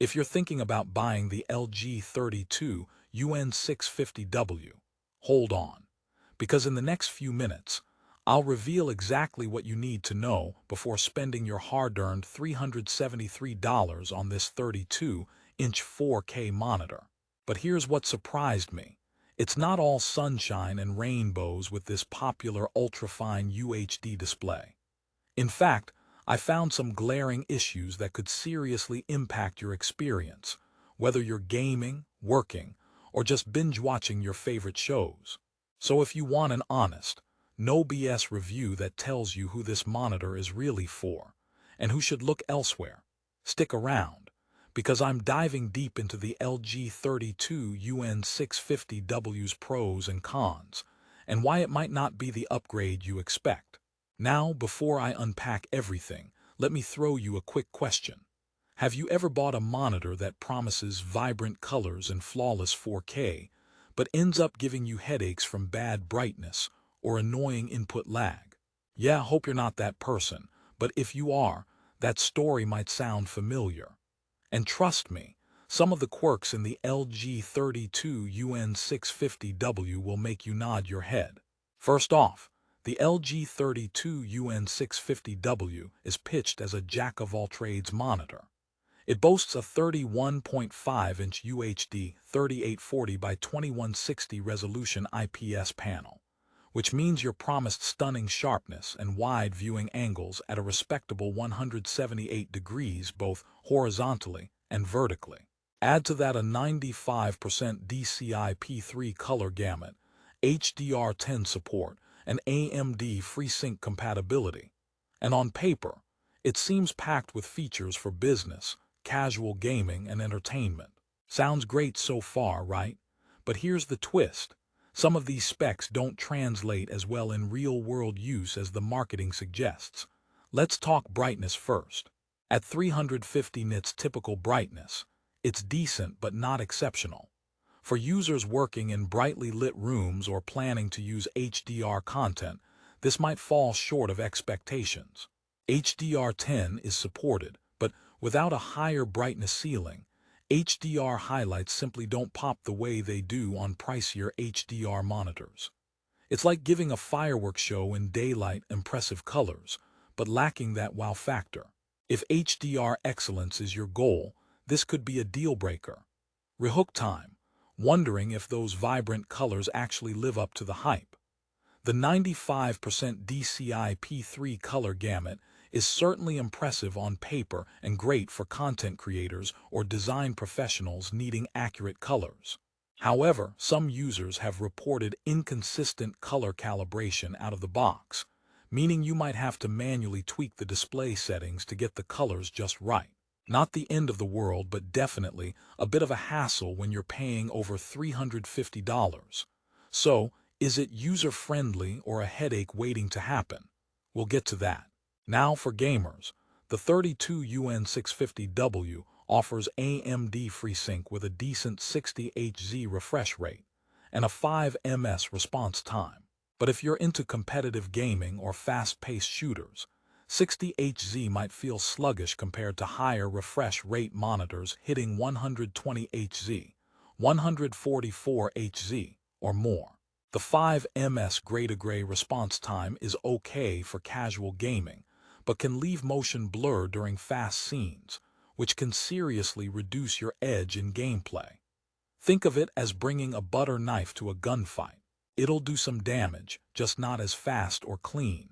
If you're thinking about buying the LG 32UN650W, hold on, because in the next few minutes, I'll reveal exactly what you need to know before spending your hard-earned $373 on this 32-inch 4K monitor. But here's what surprised me. It's not all sunshine and rainbows with this popular ultrafine UHD display. In fact, I found some glaring issues that could seriously impact your experience, whether you're gaming, working, or just binge-watching your favorite shows. So if you want an honest, no BS review that tells you who this monitor is really for, and who should look elsewhere, stick around, because I'm diving deep into the LG 32UN650W's pros and cons, and why it might not be the upgrade you expect. Now, before I unpack everything, let me throw you a quick question. Have you ever bought a monitor that promises vibrant colors and flawless 4K, but ends up giving you headaches from bad brightness or annoying input lag? Yeah, hope you're not that person, but if you are, that story might sound familiar. And trust me, some of the quirks in the LG 32UN650W will make you nod your head. First off, the LG 32UN650W is pitched as a jack-of-all-trades monitor. It boasts a 31.5-inch UHD 3840 by 2160 resolution IPS panel, which means you're promised stunning sharpness and wide viewing angles at a respectable 178 degrees both horizontally and vertically. Add to that a 95% DCI-P3 color gamut, HDR10 support, and AMD FreeSync compatibility, and on paper, it seems packed with features for business, casual gaming, and entertainment. Sounds great so far, right? But here's the twist. Some of these specs don't translate as well in real-world use as the marketing suggests. Let's talk brightness first. At 350 nits typical brightness, it's decent but not exceptional. For users working in brightly lit rooms or planning to use HDR content, this might fall short of expectations. HDR10 is supported, but without a higher brightness ceiling, HDR highlights simply don't pop the way they do on pricier HDR monitors. It's like giving a fireworks show in daylight impressive colors, but lacking that wow factor. If HDR excellence is your goal, this could be a deal breaker. Rehook time. Wondering if those vibrant colors actually live up to the hype. The 95% DCI-P3 color gamut is certainly impressive on paper and great for content creators or design professionals needing accurate colors. However, some users have reported inconsistent color calibration out of the box, meaning you might have to manually tweak the display settings to get the colors just right. Not the end of the world, but definitely a bit of a hassle when you're paying over $350. So, is it user-friendly or a headache waiting to happen? We'll get to that. Now for gamers, the 32UN650W offers AMD FreeSync with a decent 60 Hz refresh rate and a 5 ms response time. But if you're into competitive gaming or fast-paced shooters, 60 Hz might feel sluggish compared to higher refresh rate monitors hitting 120 Hz, 144 Hz, or more. The 5 ms gray-to-gray response time is okay for casual gaming, but can leave motion blur during fast scenes, which can seriously reduce your edge in gameplay. Think of it as bringing a butter knife to a gunfight. It'll do some damage, just not as fast or clean.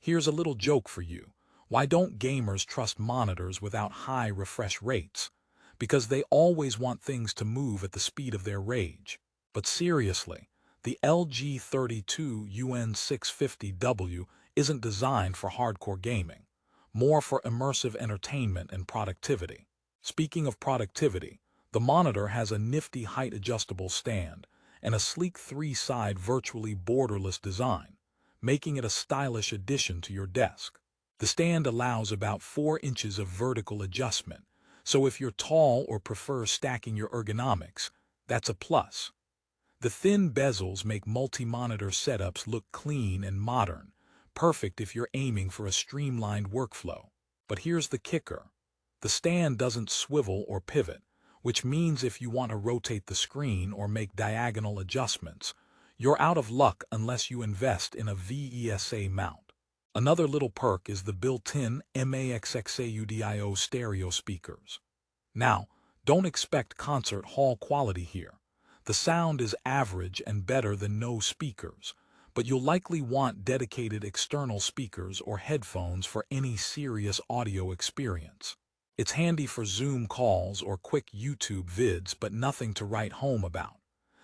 Here's a little joke for you. Why don't gamers trust monitors without high refresh rates? Because they always want things to move at the speed of their rage. But seriously, the LG 32UN650W isn't designed for hardcore gaming, more for immersive entertainment and productivity. Speaking of productivity, the monitor has a nifty height-adjustable stand and a sleek three-side virtually borderless design, making it a stylish addition to your desk. The stand allows about 4 inches of vertical adjustment, so if you're tall or prefer stacking your ergonomics, that's a plus. The thin bezels make multi-monitor setups look clean and modern, perfect if you're aiming for a streamlined workflow. But here's the kicker. The stand doesn't swivel or pivot, which means if you want to rotate the screen or make diagonal adjustments, you're out of luck unless you invest in a VESA mount. Another little perk is the built-in MAXXAUDIO stereo speakers. Now, don't expect concert hall quality here. The sound is average and better than no speakers, but you'll likely want dedicated external speakers or headphones for any serious audio experience. It's handy for Zoom calls or quick YouTube vids, but nothing to write home about.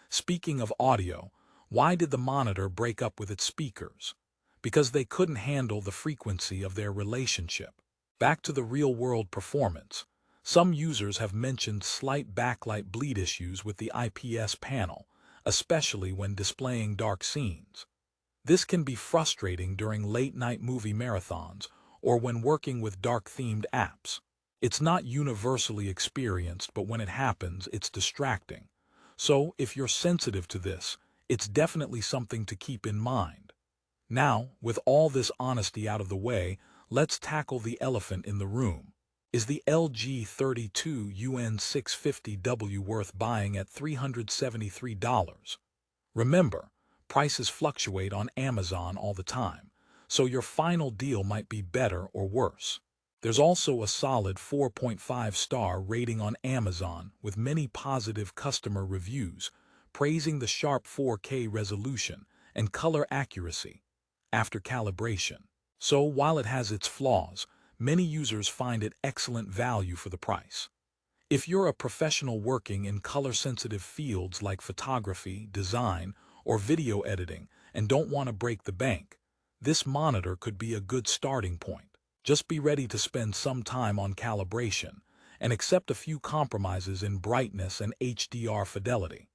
Speaking of audio, why did the monitor break up with its speakers? Because they couldn't handle the frequency of their relationship. Back to the real-world performance. Some users have mentioned slight backlight bleed issues with the IPS panel, especially when displaying dark scenes. This can be frustrating during late-night movie marathons or when working with dark-themed apps. It's not universally experienced, but when it happens, it's distracting. So, if you're sensitive to this, it's definitely something to keep in mind. Now, with all this honesty out of the way, let's tackle the elephant in the room. Is the LG 32UN650W worth buying at $373? Remember, prices fluctuate on Amazon all the time, so your final deal might be better or worse. There's also a solid 4.5-star rating on Amazon with many positive customer reviews, praising the sharp 4K resolution and color accuracy after calibration. So while it has its flaws, many users find it excellent value for the price. If you're a professional working in color-sensitive fields like photography, design, or video editing and don't want to break the bank, this monitor could be a good starting point. Just be ready to spend some time on calibration and accept a few compromises in brightness and HDR fidelity.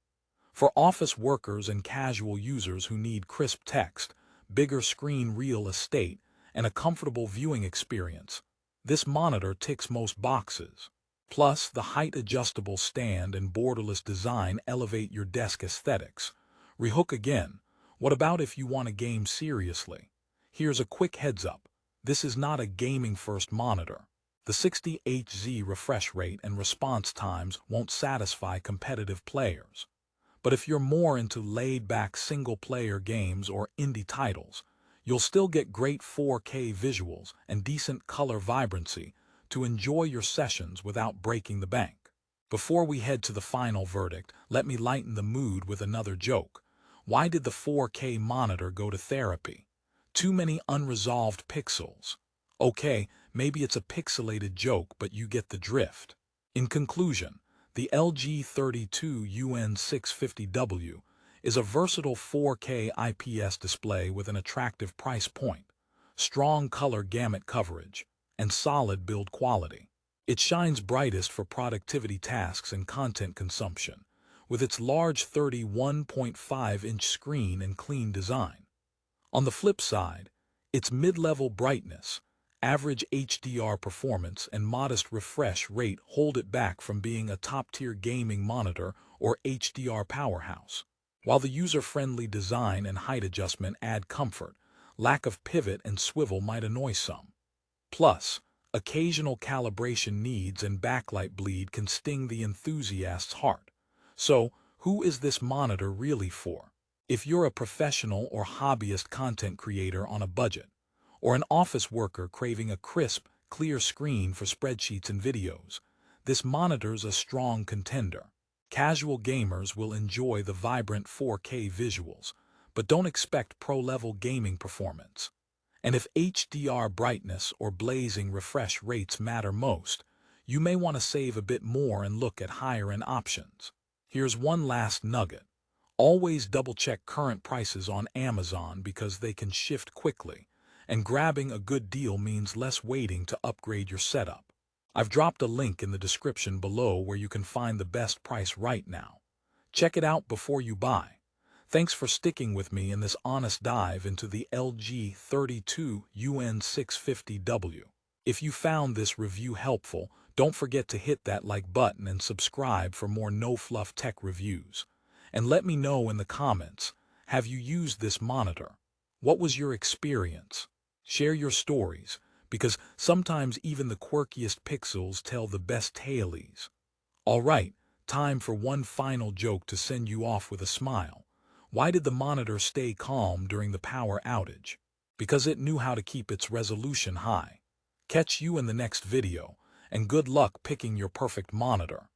For office workers and casual users who need crisp text, bigger screen real estate, and a comfortable viewing experience, this monitor ticks most boxes. Plus, the height-adjustable stand and borderless design elevate your desk aesthetics. Rehook again. What about if you want to game seriously? Here's a quick heads-up. This is not a gaming-first monitor. The 60 Hz refresh rate and response times won't satisfy competitive players. But if you're more into laid-back single-player games or indie titles, you'll still get great 4K visuals and decent color vibrancy to enjoy your sessions without breaking the bank. Before we head to the final verdict, let me lighten the mood with another joke. Why did the 4K monitor go to therapy? Too many unresolved pixels. Okay, maybe it's a pixelated joke, but you get the drift. In conclusion, the LG 32UN650W is a versatile 4K IPS display with an attractive price point, strong color gamut coverage, and solid build quality. It shines brightest for productivity tasks and content consumption, with its large 31.5-inch screen and clean design. On the flip side, its mid-level brightness, average HDR performance, and modest refresh rate hold it back from being a top-tier gaming monitor or HDR powerhouse. While the user-friendly design and height adjustment add comfort, lack of pivot and swivel might annoy some. Plus, occasional calibration needs and backlight bleed can sting the enthusiast's heart. So, who is this monitor really for? If you're a professional or hobbyist content creator on a budget, or an office worker craving a crisp, clear screen for spreadsheets and videos, this monitor's a strong contender. Casual gamers will enjoy the vibrant 4K visuals, but don't expect pro-level gaming performance. And if HDR brightness or blazing refresh rates matter most, you may want to save a bit more and look at higher-end options. Here's one last nugget. Always double-check current prices on Amazon because they can shift quickly, and grabbing a good deal means less waiting to upgrade your setup. I've dropped a link in the description below where you can find the best price right now. Check it out before you buy. Thanks for sticking with me in this honest dive into the LG 32UN650W. If you found this review helpful, don't forget to hit that like button and subscribe for more no-fluff tech reviews. And let me know in the comments, have you used this monitor? What was your experience? Share your stories, because sometimes even the quirkiest pixels tell the best tales. Alright, time for one final joke to send you off with a smile. Why did the monitor stay calm during the power outage? Because it knew how to keep its resolution high. Catch you in the next video, and good luck picking your perfect monitor.